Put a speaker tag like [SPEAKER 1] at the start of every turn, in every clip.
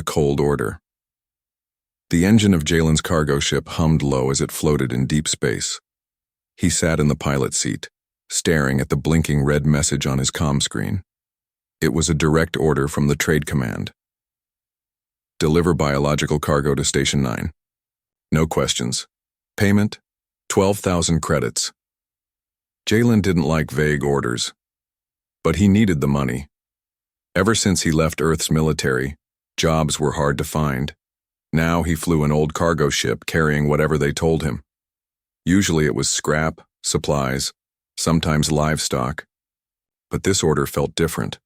[SPEAKER 1] The cold order. The engine of Jalen's cargo ship hummed low as it floated in deep space. He sat in the pilot seat, staring at the blinking red message on his comm screen. It was a direct order from the Trade Command. Deliver biological cargo to Station 9. No questions. Payment? 12,000 credits. Jalen didn't like vague orders, but he needed the money. Ever since he left Earth's military, jobs were hard to find. Now he flew an old cargo ship carrying whatever they told him. Usually it was scrap, supplies, sometimes livestock. But this order felt different.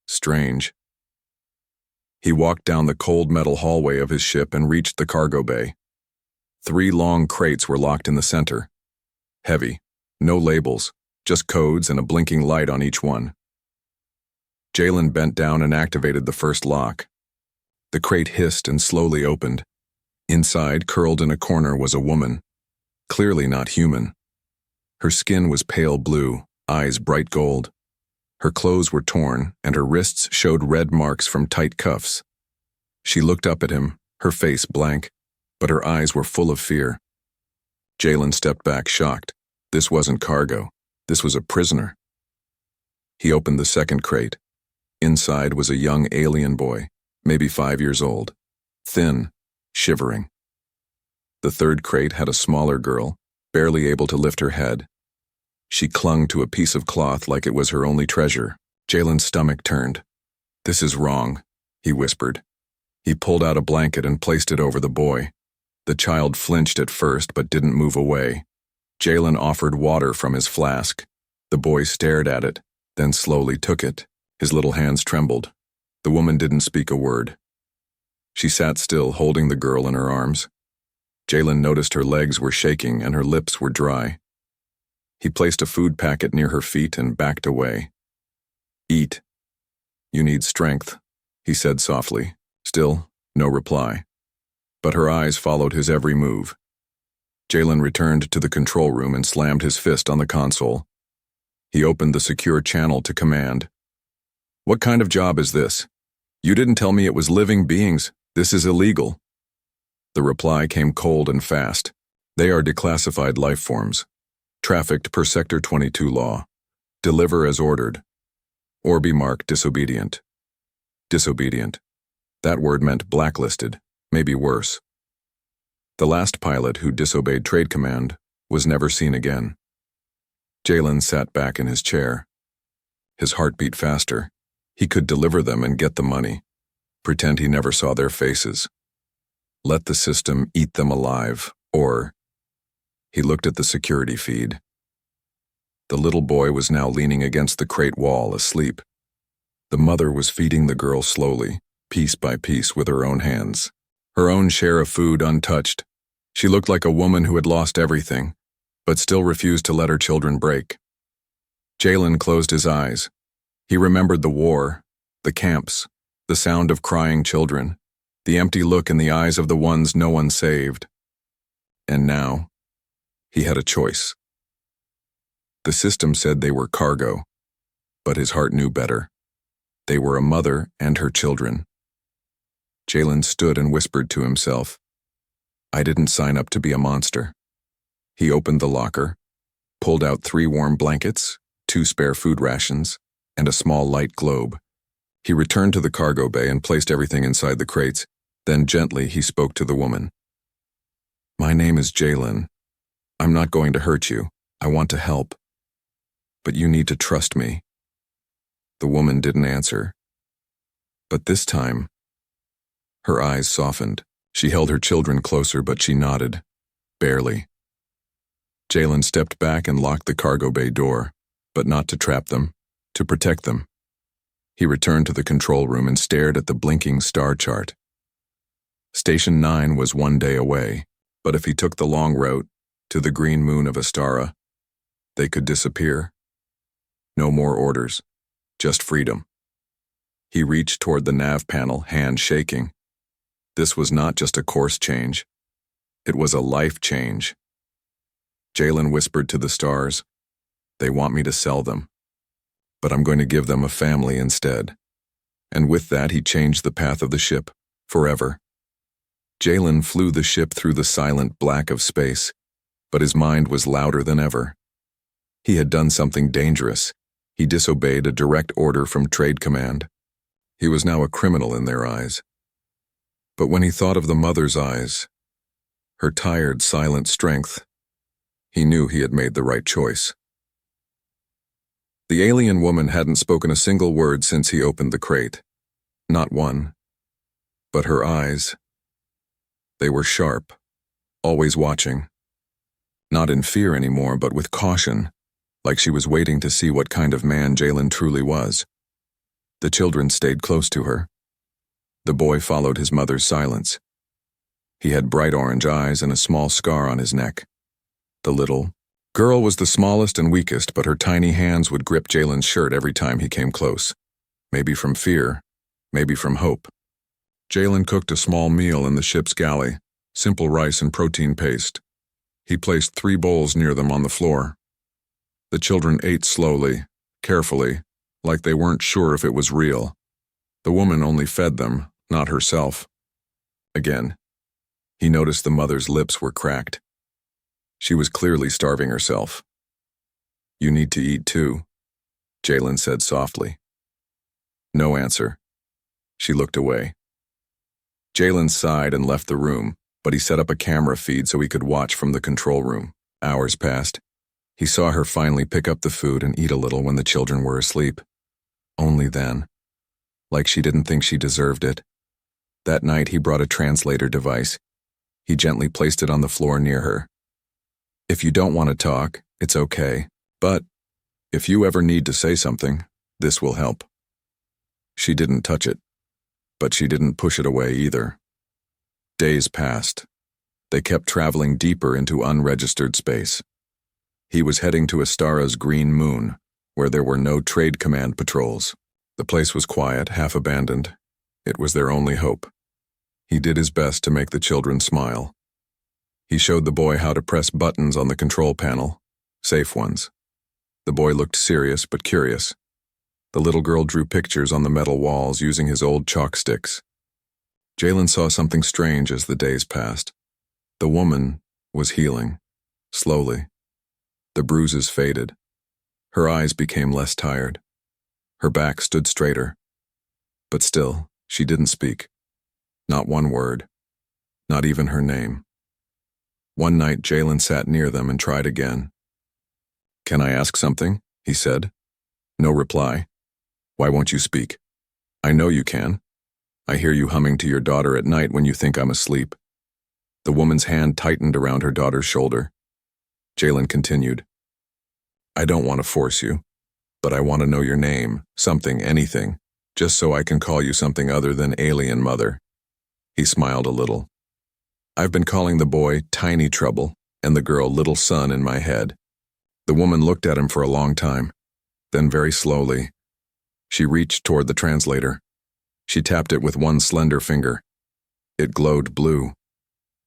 [SPEAKER 1] Strange. He walked down the cold metal hallway of his ship and reached the cargo bay. 3 long crates were locked in the center. Heavy, no labels, just codes and a blinking light on each one. Jalen bent down and activated the first lock. The crate hissed and slowly opened. Inside, curled in a corner, was a woman, clearly not human. Her skin was pale blue, eyes bright gold. Her clothes were torn, and her wrists showed red marks from tight cuffs. She looked up at him, her face blank, but her eyes were full of fear. Jalen stepped back, shocked. This wasn't cargo. This was a prisoner. He opened the second crate. Inside was a young alien boy, maybe 5 years old, thin, shivering. The third crate had a smaller girl, barely able to lift her head. She clung to a piece of cloth like it was her only treasure. Jalen's stomach turned. "This is wrong," he whispered. He pulled out a blanket and placed it over the boy. The child flinched at first but didn't move away. Jalen offered water from his flask. The boy stared at it, then slowly took it. His little hands trembled. The woman didn't speak a word. She sat still, holding the girl in her arms. Jalen noticed her legs were shaking and her lips were dry. He placed a food packet near her feet and backed away. "Eat. You need strength," he said softly. Still, no reply. But her eyes followed his every move. Jalen returned to the control room and slammed his fist on the console. He opened the secure channel to command. "What kind of job is this? You didn't tell me it was living beings. This is illegal." The reply came cold and fast. "They are declassified life forms. Trafficked per Sector 22 law. Deliver as ordered. Or be marked disobedient." Disobedient. That word meant blacklisted, maybe worse. The last pilot who disobeyed Trade Command was never seen again. Jalen sat back in his chair. His heart beat faster. He could deliver them and get the money. Pretend he never saw their faces. Let the system eat them alive, or... He looked at the security feed. The little boy was now leaning against the crate wall, asleep. The mother was feeding the girl slowly, piece by piece with her own hands. Her own share of food untouched. She looked like a woman who had lost everything, but still refused to let her children break. Jalen closed his eyes. He remembered the war, the camps, the sound of crying children, the empty look in the eyes of the ones no one saved. And now, he had a choice. The system said they were cargo, but his heart knew better. They were a mother and her children. Jalen stood and whispered to himself, "I didn't sign up to be a monster." He opened the locker, pulled out 3 warm blankets, 2 spare food rations, and a small light globe. He returned to the cargo bay and placed everything inside the crates. Then gently he spoke to the woman. "My name is Jalen. I'm not going to hurt you. I want to help. But you need to trust me." The woman didn't answer. But this time, her eyes softened. She held her children closer, but she nodded. Barely. Jalen stepped back and locked the cargo bay door, but not to trap them, to protect them. He returned to the control room and stared at the blinking star chart. Station 9 was 1 day away, but if he took the long route to the green moon of Aara, they could disappear. No more orders, just freedom. He reached toward the nav panel, hand shaking. This was not just a course change. It was a life change. Jalen whispered to the stars, "They want me to sell them, but I'm going to give them a family instead." And with that, he changed the path of the ship, Forever. Jalen flew the ship through the silent black of space, but his mind was louder than ever. He had done something dangerous. He disobeyed a direct order from Trade Command. He was now a criminal in their eyes. But when he thought of the mother's eyes, her tired, silent strength, he knew he had made the right choice. The alien woman hadn't spoken a single word since he opened the crate. Not one. But her eyes, they were sharp, always watching. Not in fear anymore, but with caution, like she was waiting to see what kind of man Jalen truly was. The children stayed close to her. The boy followed his mother's silence. He had bright orange eyes and a small scar on his neck. The little girl was the smallest and weakest, but her tiny hands would grip Jalen's shirt every time he came close. Maybe from fear, maybe from hope. Jalen cooked a small meal in the ship's galley, simple rice and protein paste. He placed 3 bowls near them on the floor. The children ate slowly, carefully, like they weren't sure if it was real. The woman only fed them, not herself. Again, he noticed the mother's lips were cracked. She was clearly starving herself. "You need to eat too," Jalen said softly. No answer. She looked away. Jalen sighed and left the room, but he set up a camera feed so he could watch from the control room. Hours passed. He saw her finally pick up the food and eat a little when the children were asleep. Only then. Like she didn't think she deserved it. That night he brought a translator device. He gently placed it on the floor near her. "If you don't want to talk, it's okay. But if you ever need to say something, this will help." She didn't touch it, but she didn't push it away either. Days passed. They kept traveling deeper into unregistered space. He was heading to Astara's green moon, where there were no Trade Command patrols. The place was quiet, half abandoned. It was their only hope. He did his best to make the children smile. He showed the boy how to press buttons on the control panel, safe ones. The boy looked serious but curious. The little girl drew pictures on the metal walls using his old chalk sticks. Jalen saw something strange as the days passed. The woman was healing, slowly. The bruises faded. Her eyes became less tired. Her back stood straighter. But still, she didn't speak. Not one word. Not even her name. One night, Jalen sat near them and tried again. "Can I ask something?" he said. No reply. "Why won't you speak?" "I know you can. I hear you humming to your daughter at night when you think I'm asleep." The woman's hand tightened around her daughter's shoulder. Jalen continued. "I don't want to force you, but I want to know your name, something, anything, just so I can call you something other than alien mother." He smiled a little. "I've been calling the boy Tiny Trouble and the girl Little Sun in my head." The woman looked at him for a long time. Then very slowly, she reached toward the translator. She tapped it with one slender finger. It glowed blue.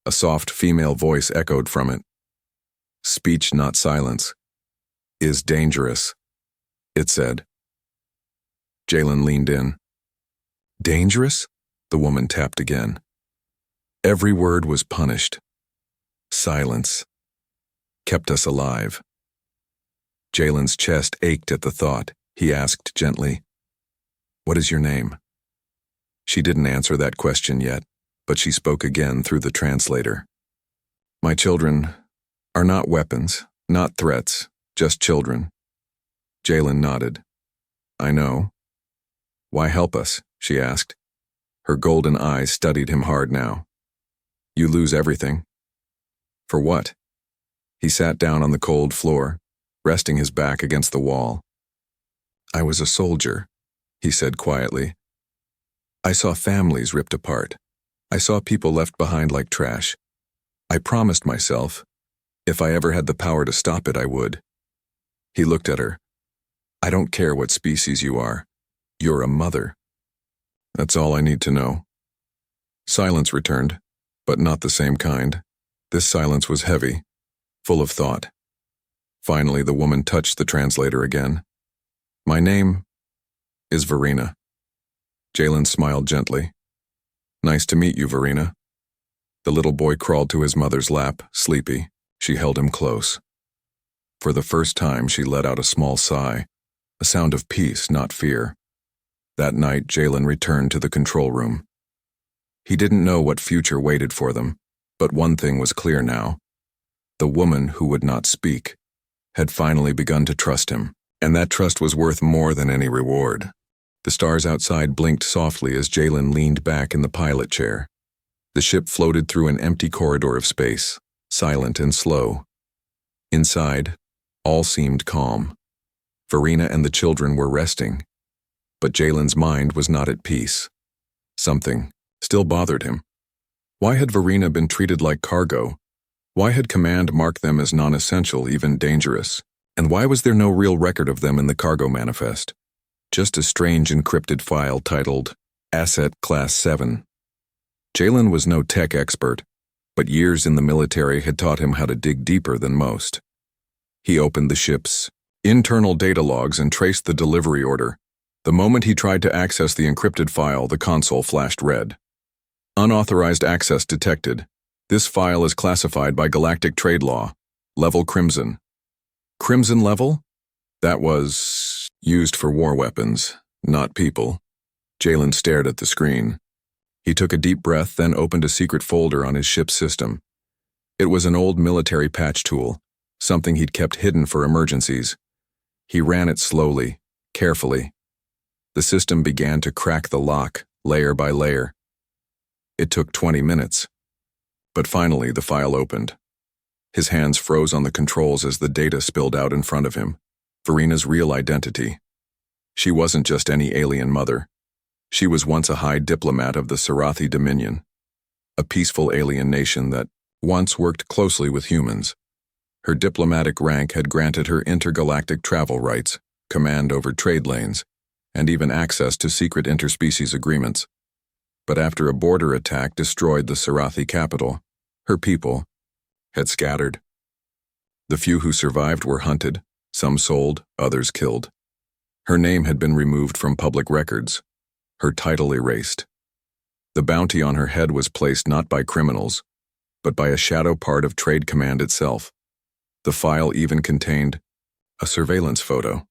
[SPEAKER 1] A soft female voice echoed from it. "Speech, not silence, is dangerous," it said. Jalen leaned in. "Dangerous?" The woman tapped again. Every word was punished. Silence kept us alive. Jalen's chest ached at the thought. He asked gently, "What is your name?" She didn't answer that question yet, but she spoke again through the translator. "My children are not weapons, not threats, just children." Jalen nodded. "I know." "Why help us?" she asked. Her golden eyes studied him hard now. "You lose everything." "For what?" He sat down on the cold floor, resting his back against the wall. "I was a soldier," he said quietly. "I saw families ripped apart. I saw people left behind like trash. I promised myself, if I ever had the power to stop it, I would." He looked at her. "I don't care what species you are. You're a mother. That's all I need to know." Silence returned, but not the same kind. This silence was heavy, full of thought. Finally, the woman touched the translator again. "My name is Verina." Jalen smiled gently. Nice to meet you, Verina. The little boy crawled to his mother's lap, sleepy. She held him close. For the first time, she let out a small sigh, a sound of peace, not fear. That night, Jalen returned to the control room. He didn't know what future waited for them, but one thing was clear now. The woman who would not speak had finally begun to trust him, and that trust was worth more than any reward. The stars outside blinked softly as Jalen leaned back in the pilot chair. The ship floated through an empty corridor of space, silent and slow. Inside, all seemed calm. Verina and the children were resting, but Jalen's mind was not at peace. Something still bothered him. Why had Verina been treated like cargo? Why had command marked them as non-essential, even dangerous? And why was there no real record of them in the cargo manifest? Just a strange encrypted file titled Asset Class 7. Jalen was no tech expert, but years in the military had taught him how to dig deeper than most. He opened the ship's internal data logs and traced the delivery order. The moment he tried to access the encrypted file, the console flashed red. Unauthorized access detected. This file is classified by galactic trade law. Level Crimson. Crimson level? That was used for war weapons, not people. Jalen stared at the screen. He took a deep breath, then opened a secret folder on his ship's system. It was an old military patch tool, something he'd kept hidden for emergencies. He ran it slowly, carefully. The system began to crack the lock, layer by layer. It took 20 minutes. But finally, the file opened. His hands froze on the controls as the data spilled out in front of him. Verina's real identity. She wasn't just any alien mother. She was once a high diplomat of the Sarathi Dominion, a peaceful alien nation that once worked closely with humans. Her diplomatic rank had granted her intergalactic travel rights, command over trade lanes, and even access to secret interspecies agreements. But after a border attack destroyed the Sarathi capital, her people had scattered. The few who survived were hunted, some sold, others killed. Her name had been removed from public records, her title erased. The bounty on her head was placed not by criminals, but by a shadow part of Trade Command itself. The file even contained a surveillance photo.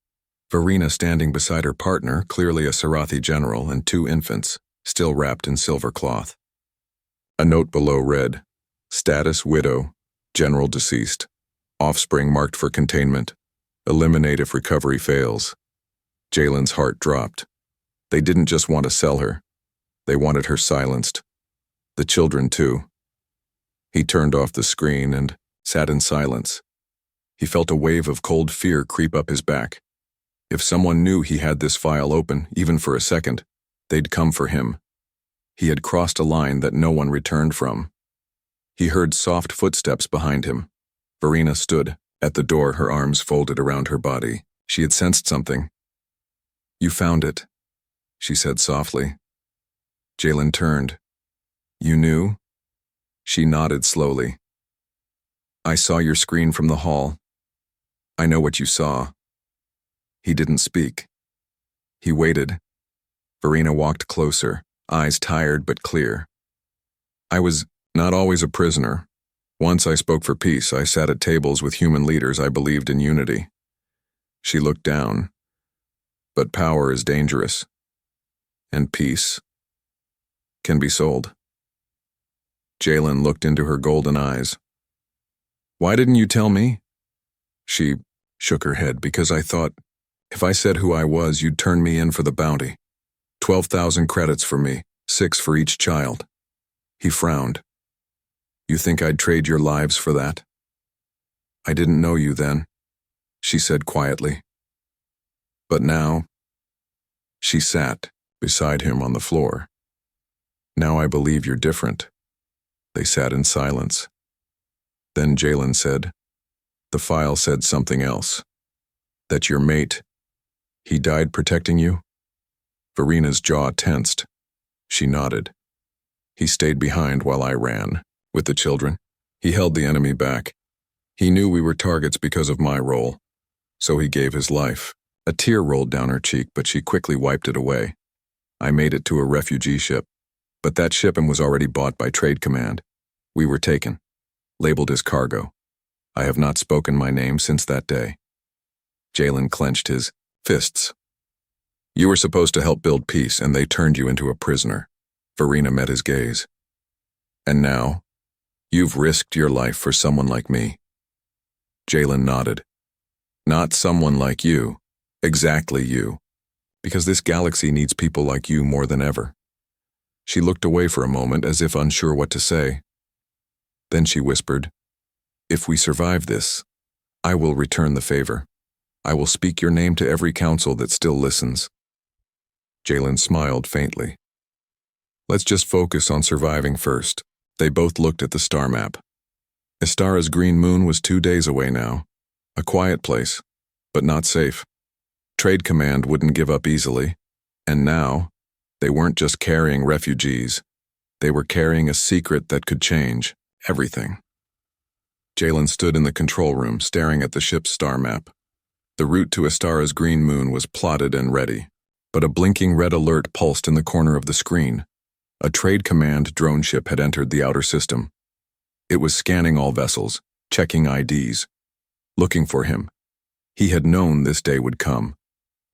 [SPEAKER 1] Verina standing beside her partner, clearly a Sarathi general, and two infants, still wrapped in silver cloth. A note below read, Status widow, general deceased, offspring marked for containment, eliminate if recovery fails. Jalen's heart dropped. They didn't just want to sell her. They wanted her silenced. The children, too. He turned off the screen and sat in silence. He felt a wave of cold fear creep up his back. If someone knew he had this file open, even for a second, they'd come for him. He had crossed a line that no one returned from. He heard soft footsteps behind him. Verina stood at the door, her arms folded around her body. She had sensed something. You found it, she said softly. Jalen turned. You knew? She nodded slowly. I saw your screen from the hall. I know what you saw. He didn't speak. He waited. Verina walked closer, eyes tired but clear. I was not always a prisoner. Once I spoke for peace. I sat at tables with human leaders. I believed in unity. She looked down. But power is dangerous. And peace can be sold. Jalen looked into her golden eyes. Why didn't you tell me? She shook her head. Because I thought, if I said who I was, you'd turn me in for the bounty. 12,000 credits for me, 6 for each child. He frowned. You think I'd trade your lives for that? I didn't know you then, she said quietly. But now, she sat beside him on the floor. Now I believe you're different. They sat in silence. Then Jalen said, the file said something else. That your mate, he died protecting you? Verina's jaw tensed. She nodded. He stayed behind while I ran. With the children, he held the enemy back. He knew we were targets because of my role, so he gave his life. A tear rolled down her cheek, but she quickly wiped it away. I made it to a refugee ship. But that shipment was already bought by Trade Command. We were taken, labeled as cargo. I have not spoken my name since that day. Jalen clenched his fists. You were supposed to help build peace, and they turned you into a prisoner. Verina met his gaze. And now, you've risked your life for someone like me. Jalen nodded. Not someone like you, exactly you, because this galaxy needs people like you more than ever. She looked away for a moment as if unsure what to say. Then she whispered, If we survive this, I will return the favor. I will speak your name to every council that still listens. Jalen smiled faintly. Let's just focus on surviving first. They both looked at the star map. Astara's green moon was 2 days away now. A quiet place, but not safe. Trade Command wouldn't give up easily. And now, they weren't just carrying refugees. They were carrying a secret that could change everything. Jalen stood in the control room, staring at the ship's star map. The route to Astara's green moon was plotted and ready, but a blinking red alert pulsed in the corner of the screen. A Trade Command drone ship had entered the outer system. It was scanning all vessels, checking IDs, looking for him. He had known this day would come.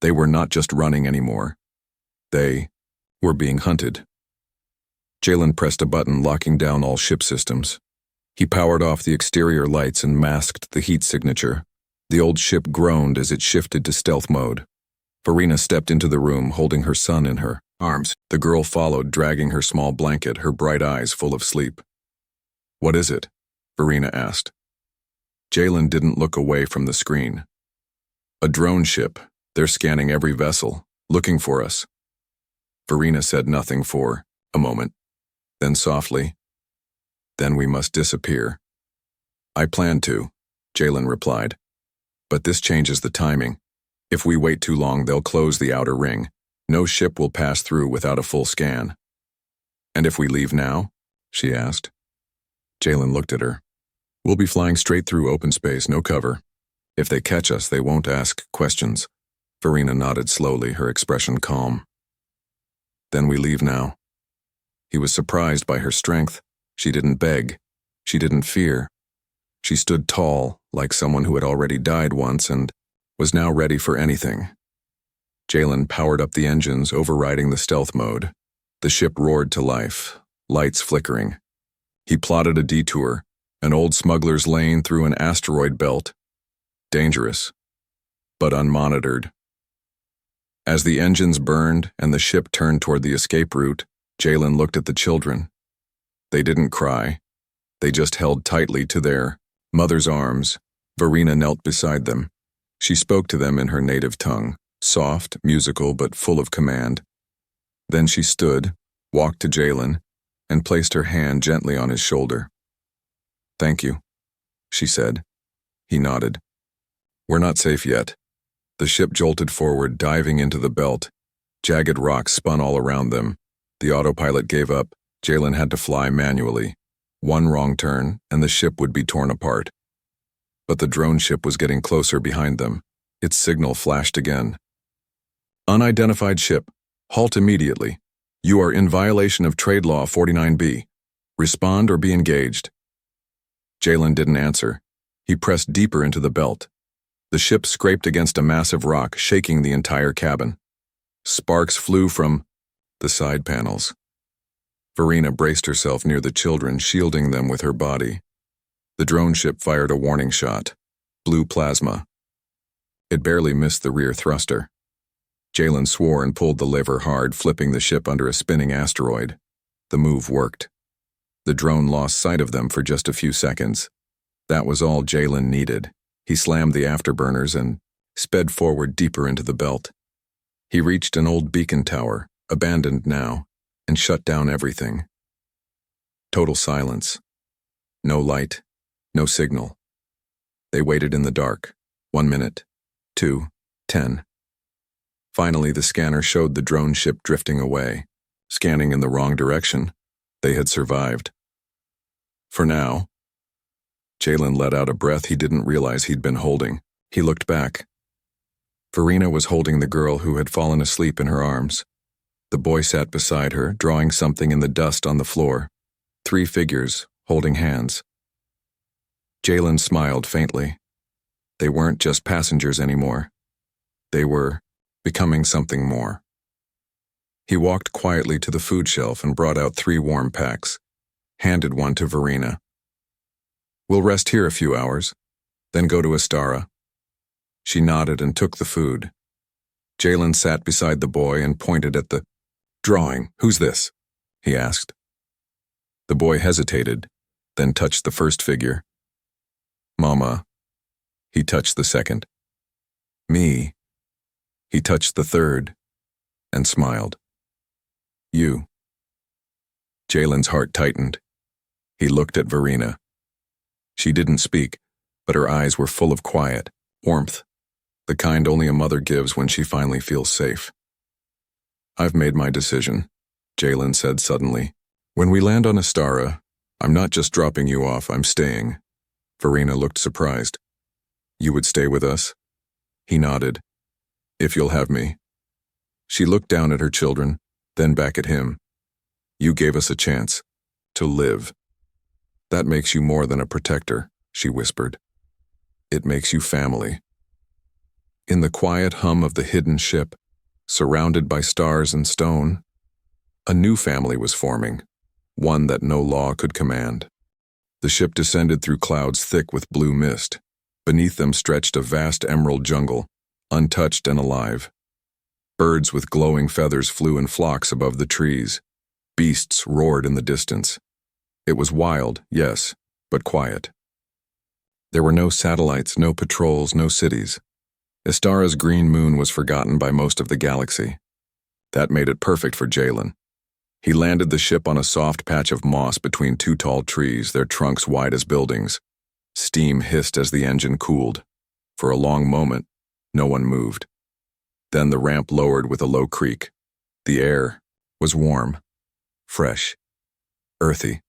[SPEAKER 1] They were not just running anymore. They were being hunted. Jalen pressed a button, locking down all ship systems. He powered off the exterior lights and masked the heat signature. The old ship groaned as it shifted to stealth mode. Verina stepped into the room, holding her son in her arms. The girl followed, dragging her small blanket, her bright eyes full of sleep. What is it? Verina asked. Jalen didn't look away from the screen. A drone ship. They're scanning every vessel, looking for us. Verina said nothing for a moment. Then softly, Then we must disappear. I plan to, Jalen replied. But this changes the timing. If we wait too long, they'll close the outer ring. No ship will pass through without a full scan. And if we leave now? She asked. Jalen looked at her. We'll be flying straight through open space, no cover. If they catch us, they won't ask questions. Verina nodded slowly, her expression calm. Then we leave now. He was surprised by her strength. She didn't beg. She didn't fear. She stood tall, like someone who had already died once and was now ready for anything. Jalen powered up the engines, overriding the stealth mode. The ship roared to life, lights flickering. He plotted a detour, an old smuggler's lane through an asteroid belt. Dangerous, but unmonitored. As the engines burned and the ship turned toward the escape route, Jalen looked at the children. They didn't cry. They just held tightly to their mother's arms. Verina knelt beside them. She spoke to them in her native tongue, soft, musical, but full of command. Then she stood, walked to Jalen, and placed her hand gently on his shoulder. Thank you, she said. He nodded. We're not safe yet. The ship jolted forward, diving into the belt. Jagged rocks spun all around them. The autopilot gave up. Jalen had to fly manually. One wrong turn, and the ship would be torn apart. But the drone ship was getting closer behind them. Its signal flashed again. Unidentified ship. Halt immediately. You are in violation of Trade Law 49B. Respond or be engaged. Jalen didn't answer. He pressed deeper into the belt. The ship scraped against a massive rock, shaking the entire cabin. Sparks flew from the side panels. Verina braced herself near the children, shielding them with her body. The drone ship fired a warning shot. Blue plasma. It barely missed the rear thruster. Jalen swore and pulled the lever hard, flipping the ship under a spinning asteroid. The move worked. The drone lost sight of them for just a few seconds. That was all Jalen needed. He slammed the afterburners and sped forward deeper into the belt. He reached an old beacon tower, abandoned now, and shut down everything. Total silence. No light, no signal. They waited in the dark. 1 minute, 2, 10. Finally, the scanner showed the drone ship drifting away, scanning in the wrong direction. They had survived. For now. Jalen let out a breath he didn't realize he'd been holding. He looked back. Verina was holding the girl who had fallen asleep in her arms. The boy sat beside her, drawing something in the dust on the floor. 3 figures, holding hands. Jalen smiled faintly. They weren't just passengers anymore. They were becoming something more. He walked quietly to the food shelf and brought out 3 warm packs, handed one to Verina. We'll rest here a few hours, then go to Aara. She nodded and took the food. Jalen sat beside the boy and pointed at the drawing. Who's this? He asked. The boy hesitated, then touched the first figure. Mama. He touched the second. Me. He touched the third, and smiled. You. Jalen's heart tightened. He looked at Verina. She didn't speak, but her eyes were full of quiet, warmth, the kind only a mother gives when she finally feels safe. I've made my decision, Jalen said suddenly. When we land on Aara, I'm not just dropping you off, I'm staying. Verina looked surprised. You would stay with us? He nodded. If you'll have me. She looked down at her children, then back at him. You gave us a chance to live. That makes you more than a protector, she whispered. It makes you family. In the quiet hum of the hidden ship, surrounded by stars and stone, a new family was forming, one that no law could command. The ship descended through clouds thick with blue mist. Beneath them stretched a vast emerald jungle, untouched and alive. Birds with glowing feathers flew in flocks above the trees. Beasts roared in the distance. It was wild, yes, but quiet. There were no satellites, no patrols, no cities. Aara's green moon was forgotten by most of the galaxy. That made it perfect for Jalen. He landed the ship on a soft patch of moss between 2 tall trees, their trunks wide as buildings. Steam hissed as the engine cooled. For a long moment, no one moved. Then the ramp lowered with a low creak. The air was warm, fresh, earthy.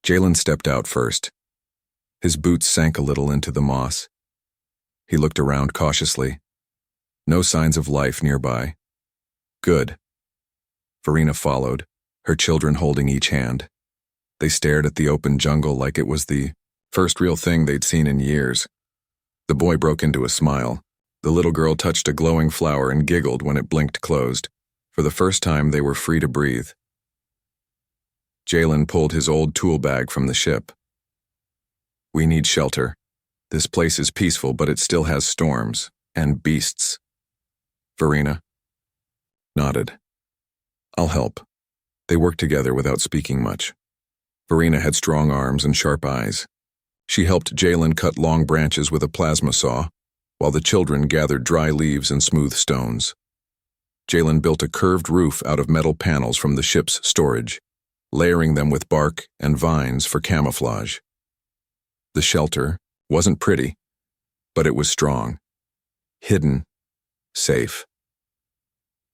[SPEAKER 1] Jalen stepped out first. His boots sank a little into the moss. He looked around cautiously. No signs of life nearby. Good. Verina followed, her children holding each hand. They stared at the open jungle like it was the first real thing they'd seen in years. The boy broke into a smile. The little girl touched a glowing flower and giggled when it blinked closed. For the first time, they were free to breathe. Jalen pulled his old tool bag from the ship. We need shelter. This place is peaceful, but it still has storms and beasts. Verina nodded. I'll help. They worked together without speaking much. Verina had strong arms and sharp eyes. She helped Jalen cut long branches with a plasma saw, while the children gathered dry leaves and smooth stones. Jalen built a curved roof out of metal panels from the ship's storage, layering them with bark and vines for camouflage. The shelter wasn't pretty, but it was strong, hidden, safe.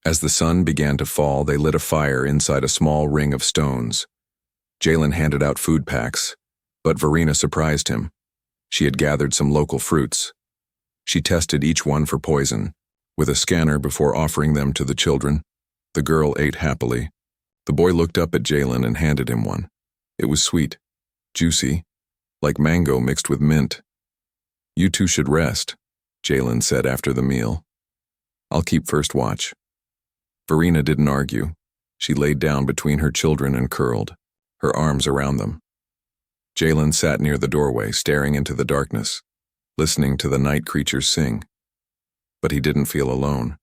[SPEAKER 1] As the sun began to fall, they lit a fire inside a small ring of stones. Jalen handed out food packs, but Verina surprised him. She had gathered some local fruits. She tested each one for poison, with a scanner before offering them to the children. The girl ate happily. The boy looked up at Jalen and handed him one. It was sweet, juicy, like mango mixed with mint. You two should rest, Jalen said after the meal. I'll keep first watch. Verina didn't argue. She laid down between her children and curled, her arms around them. Jalen sat near the doorway, staring into the darkness, listening to the night creatures sing. But he didn't feel alone.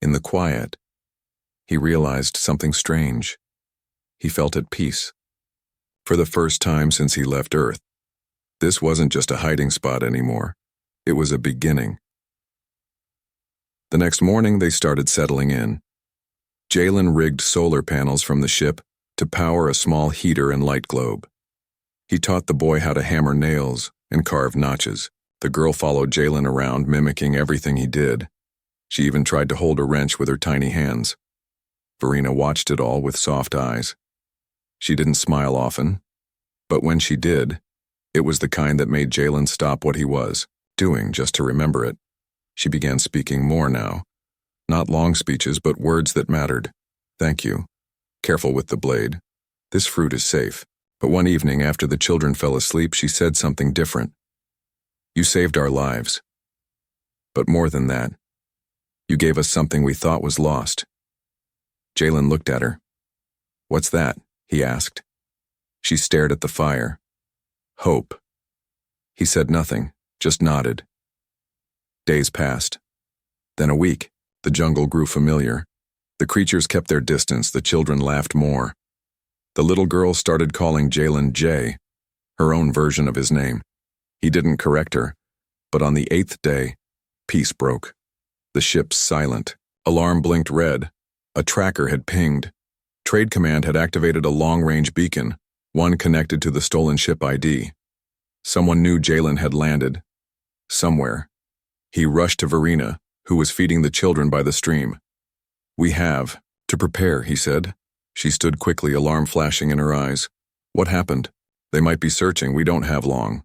[SPEAKER 1] In the quiet, he realized something strange. He felt at peace. For the first time since he left Earth, this wasn't just a hiding spot anymore. It was a beginning. The next morning, they started settling in. Jalen rigged solar panels from the ship to power a small heater and light globe. He taught the boy how to hammer nails and carve notches. The girl followed Jalen around, mimicking everything he did. She even tried to hold a wrench with her tiny hands. Verina watched it all with soft eyes. She didn't smile often, but when she did, it was the kind that made Jalen stop what he was doing just to remember it. She began speaking more now, Not long speeches, but words that mattered. Thank you. Careful with the blade. This fruit is safe. But one evening after the children fell asleep, she said something different. You saved our lives. But more than that, you gave us something we thought was lost. Jalen looked at her. What's that? He asked. She stared at the fire. Hope. He said nothing, just nodded. Days passed. Then a week. The jungle grew familiar. The creatures kept their distance, the children laughed more. The little girl started calling Jalen Jay, her own version of his name. He didn't correct her, but on the 8th day, peace broke. The ship's silent. Alarm blinked red. A tracker had pinged. Trade Command had activated a long-range beacon, one connected to the stolen ship ID. Someone knew Jalen had landed. Somewhere. He rushed to Verina, who was feeding the children by the stream. We have to prepare, he said. She stood quickly, alarm flashing in her eyes. What happened? They might be searching, we don't have long.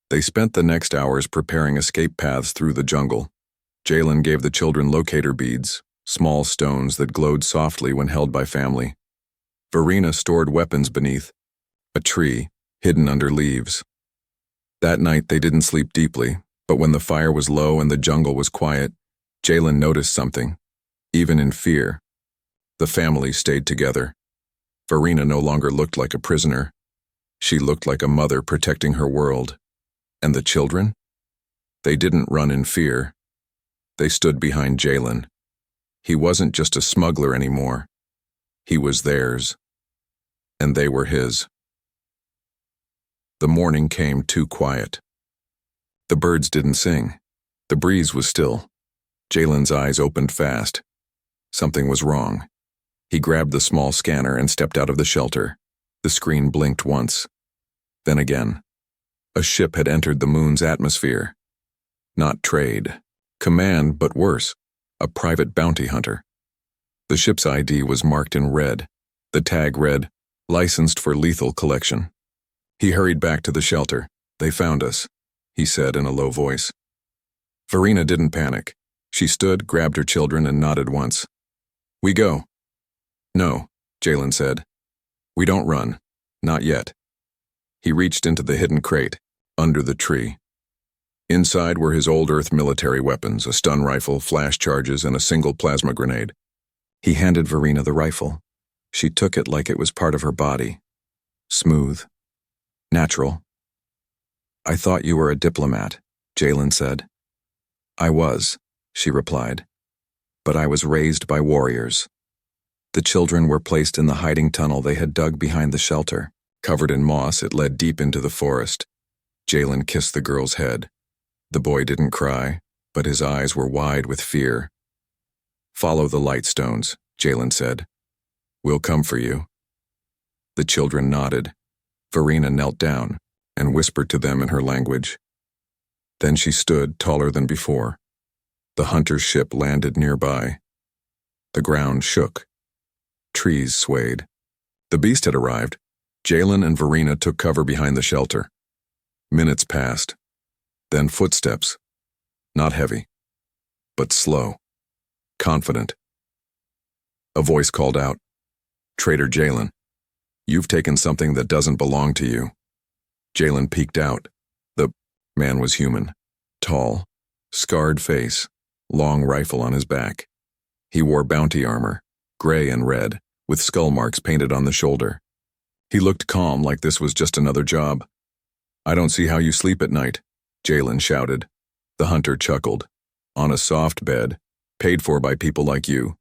[SPEAKER 1] They spent the next hours preparing escape paths through the jungle. Jalen gave the children locator beads, small stones that glowed softly when held by family. Verina stored weapons beneath a tree, hidden under leaves. That night they didn't sleep deeply, but when the fire was low and the jungle was quiet, Jalen noticed something. Even in fear, the family stayed together. Verina no longer looked like a prisoner. She looked like a mother protecting her world. And the children? They didn't run in fear. They stood behind Jalen. He wasn't just a smuggler anymore. He was theirs. And they were his. The morning came too quiet. The birds didn't sing. The breeze was still. Jalen's eyes opened fast. Something was wrong. He grabbed the small scanner and stepped out of the shelter. The screen blinked once. Then again. A ship had entered the moon's atmosphere. Not trade. Command, but worse. A private bounty hunter. The ship's ID was marked in red. The tag read, licensed for lethal collection. He hurried back to the shelter. They found us, he said in a low voice. Verina didn't panic. She stood, grabbed her children, and nodded once. We go. No, Jalen said. We don't run. Not yet. He reached into the hidden crate, under the tree. Inside were his old Earth military weapons, a stun rifle, flash charges, and a single plasma grenade. He handed Verina the rifle. She took it like it was part of her body. Smooth. Natural. I thought you were a diplomat, Jalen said. I was, she replied. But I was raised by warriors. The children were placed in the hiding tunnel they had dug behind the shelter. Covered in moss, it led deep into the forest. Jalen kissed the girl's head. The boy didn't cry, but his eyes were wide with fear. Follow the light stones, Jalen said. We'll come for you. The children nodded. Verina knelt down and whispered to them in her language. Then she stood taller than before. The hunter's ship landed nearby. The ground shook. Trees swayed. The beast had arrived. Jalen and Verina took cover behind the shelter. Minutes passed. Then footsteps. Not heavy, but slow. Confident. A voice called out, Traitor Jalen, you've taken something that doesn't belong to you. Jalen peeked out. The man was human. Tall, scarred face, long rifle on his back. He wore bounty armor, gray and red, with skull marks painted on the shoulder. He looked calm, like this was just another job. I don't see how you sleep at night, Jalen shouted. The hunter chuckled. On a soft bed, paid for by people like you.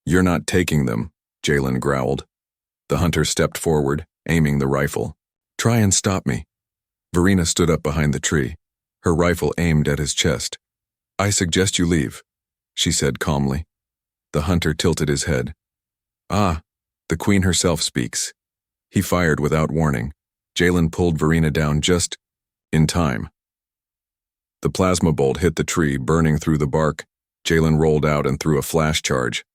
[SPEAKER 1] You're not taking them, Jalen growled. The hunter stepped forward, aiming the rifle. Try and stop me. Verina stood up behind the tree, her rifle aimed at his chest. I suggest you leave, she said calmly. The hunter tilted his head. Ah, the queen herself speaks. He fired without warning. Jalen pulled Verina down just in time. The plasma bolt hit the tree, burning through the bark. Jalen rolled out and threw a flash charge.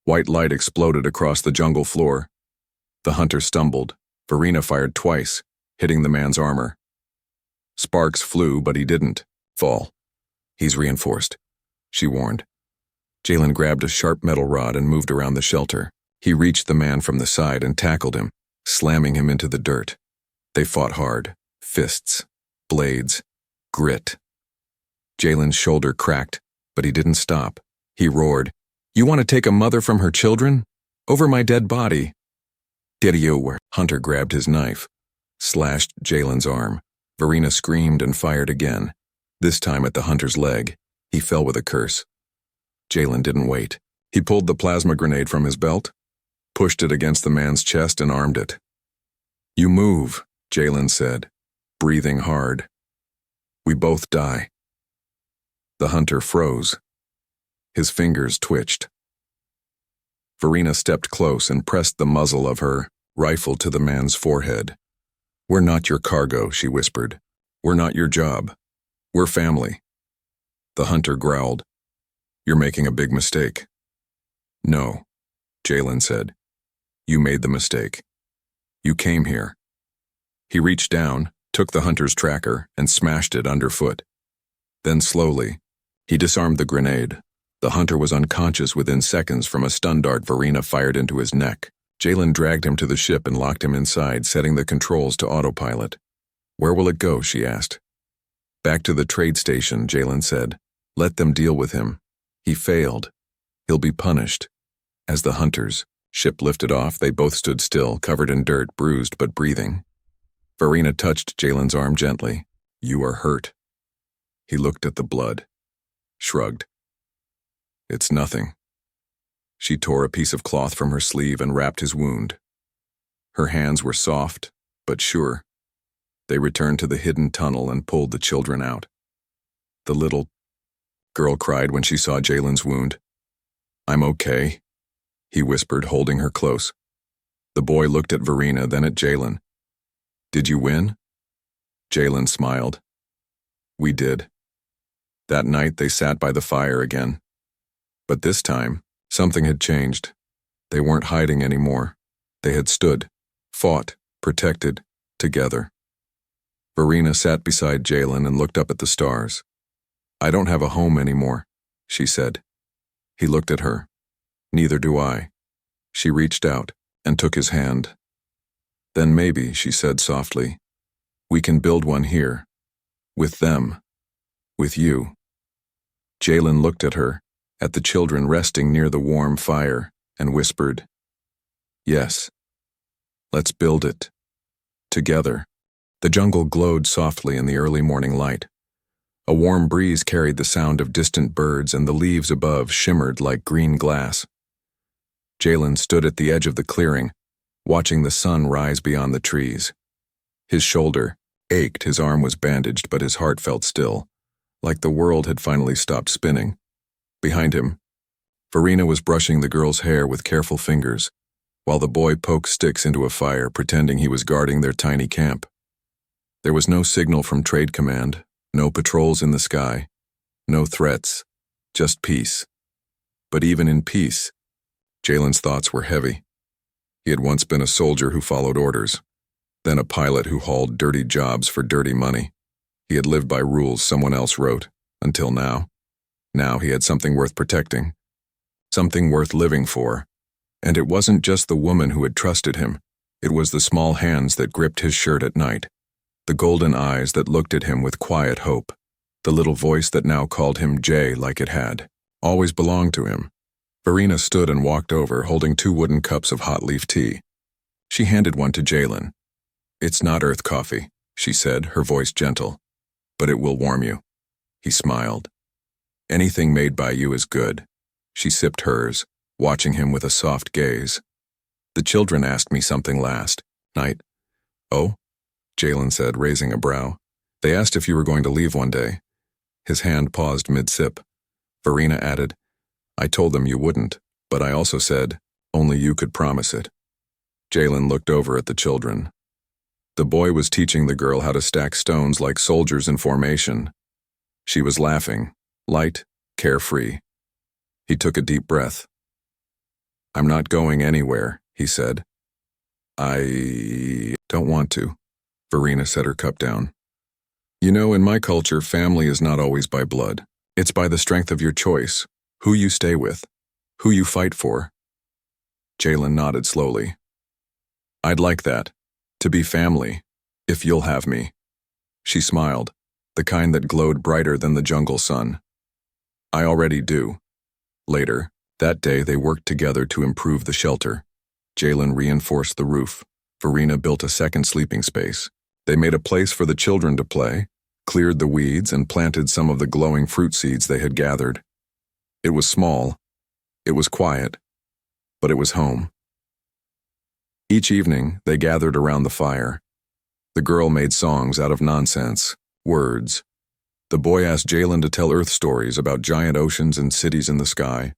[SPEAKER 1] White light exploded across the jungle floor. The hunter stumbled. Verina fired twice, hitting the man's armor. Sparks flew, but he didn't fall. He's reinforced, she warned. Jalen grabbed a sharp metal rod and moved around the shelter. He reached the man from the side and tackled him, slamming him into the dirt. They fought hard. Fists, blades, grit. Jalen's shoulder cracked, but he didn't stop. He roared, "You want to take a mother from her children? Over my dead body." Didio. Hunter grabbed his knife, slashed Jalen's arm. Verina screamed and fired again, this time at the hunter's leg. He fell with a curse. Jalen didn't wait. He pulled the plasma grenade from his belt, pushed it against the man's chest and armed it. "You move," Jalen said, breathing hard. "We both die." The hunter froze. His fingers twitched. Verina stepped close and pressed the muzzle of her rifle to the man's forehead. "We're not your cargo," she whispered. "We're not your job. We're family." The hunter growled, "You're making a big mistake." "No," Jalen said. "You made the mistake. You came here." He reached down, took the hunter's tracker, and smashed it underfoot. Then slowly, he disarmed the grenade. The hunter was unconscious within seconds from a stun dart Verina fired into his neck. Jalen dragged him to the ship and locked him inside, setting the controls to autopilot. "Where will it go?" she asked. "Back to the trade station," Jalen said. "Let them deal with him. He failed. He'll be punished." As the hunter's ship lifted off, they both stood still, covered in dirt, bruised but breathing. Verina touched Jalen's arm gently. "You are hurt." He looked at the blood, shrugged. "It's nothing." She tore a piece of cloth from her sleeve and wrapped his wound. Her hands were soft, but sure. They returned to the hidden tunnel and pulled the children out. The little girl cried when she saw Jalen's wound. "I'm okay," he whispered, holding her close. The boy looked at Verina, then at Jalen. "Did you win?" Jalen smiled. "We did." That night they sat by the fire again. But this time, something had changed. They weren't hiding anymore. They had stood, fought, protected, together. Verina sat beside Jalen and looked up at the stars. "I don't have a home anymore," she said. He looked at her. "Neither do I." She reached out and took his hand. "Then maybe," she said softly, "we can build one here. With them. With you." Jalen looked at her, at the children resting near the warm fire, and whispered, "Yes. Let's build it. Together." The jungle glowed softly in the early morning light. A warm breeze carried the sound of distant birds, and the leaves above shimmered like green glass. Jalen stood at the edge of the clearing, watching the sun rise beyond the trees. His shoulder ached, his arm was bandaged, but his heart felt still, like the world had finally stopped spinning. Behind him, Verina was brushing the girl's hair with careful fingers, while the boy poked sticks into a fire, pretending he was guarding their tiny camp. There was no signal from Trade Command, no patrols in the sky, no threats, just peace. But even in peace, Jalen's thoughts were heavy. He had once been a soldier who followed orders, then a pilot who hauled dirty jobs for dirty money. He had lived by rules someone else wrote, until now. Now he had something worth protecting, something worth living for. And it wasn't just the woman who had trusted him. It was the small hands that gripped his shirt at night, the golden eyes that looked at him with quiet hope, the little voice that now called him Jay like it had always belonged to him. Verina stood and walked over, holding 2 wooden cups of hot leaf tea. She handed one to Jalen. "It's not earth coffee," she said, her voice gentle, "but it will warm you." He smiled. "Anything made by you is good." She sipped hers, watching him with a soft gaze. "The children asked me something last night." "Oh?" Jalen said, raising a brow. "They asked if you were going to leave one day." His hand paused mid-sip. Verina added, "I told them you wouldn't, but I also said, only you could promise it." Jalen looked over at the children. The boy was teaching the girl how to stack stones like soldiers in formation. She was laughing, light, carefree. He took a deep breath. "I'm not going anywhere," he said. "I don't want to." Verina set her cup down. "You know, in my culture, family is not always by blood. It's by the strength of your choice, Who you stay with. Who you fight for. Jalen nodded slowly. I'd like that. To be family. If you'll have me. She smiled, the kind that glowed brighter than the jungle sun. I already do. Later, that day they worked together to improve the shelter. Jalen reinforced the roof. Verina built a second sleeping space. They made a place for the children to play, cleared the weeds, and planted some of the glowing fruit seeds they had gathered. It was small. It was quiet. But it was home. Each evening, they gathered around the fire. The girl made songs out of nonsense, words. The boy asked Jalen to tell Earth stories about giant oceans and cities in the sky.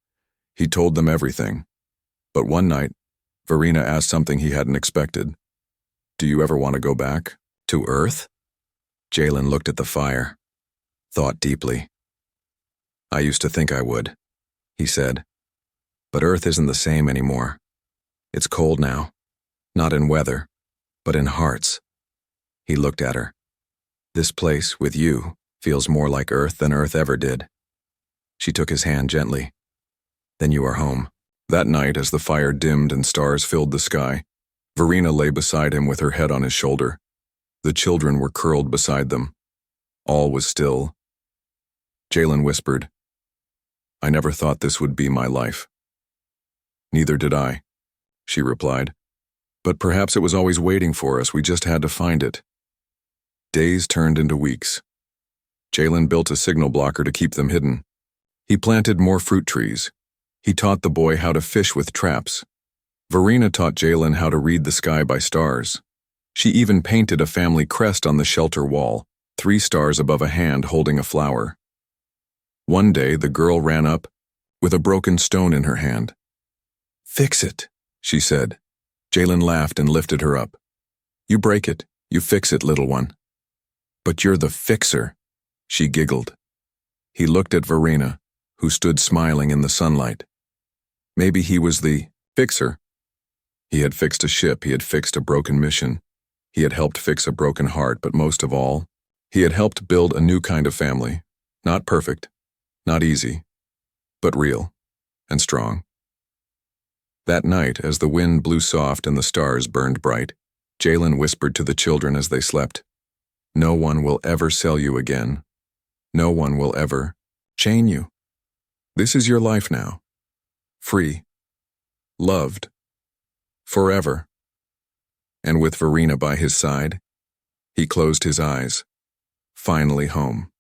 [SPEAKER 1] He told them everything. But one night, Verina asked something he hadn't expected. Do you ever want to go back? To Earth? Jalen looked at the fire, thought deeply. I used to think I would, he said. But Earth isn't the same anymore. It's cold now, not in weather, but in hearts. He looked at her. This place, with you, feels more like Earth than Earth ever did. She took his hand gently. Then you are home. That night, as the fire dimmed and stars filled the sky, Verina lay beside him with her head on his shoulder. The children were curled beside them. All was still. Jalen whispered, I never thought this would be my life. Neither did I, she replied. But perhaps it was always waiting for us, we just had to find it. Days turned into weeks. Jalen built a signal blocker to keep them hidden. He planted more fruit trees. He taught the boy how to fish with traps. Verina taught Jalen how to read the sky by stars. She even painted a family crest on the shelter wall, 3 stars above a hand holding a flower. One day, the girl ran up with a broken stone in her hand. Fix it, she said. Jalen laughed and lifted her up. You break it, you fix it, little one. But you're the fixer, she giggled. He looked at Verina, who stood smiling in the sunlight. Maybe he was the fixer. He had fixed a ship, he had fixed a broken mission. He had helped fix a broken heart, but most of all, he had helped build a new kind of family. Not perfect, not easy, but real and strong. That night, as the wind blew soft and the stars burned bright, Jalen whispered to the children as they slept, No one will ever sell you again. No one will ever chain you. This is your life now. Free. Loved. Forever. And with Verina by his side, he closed his eyes, finally home.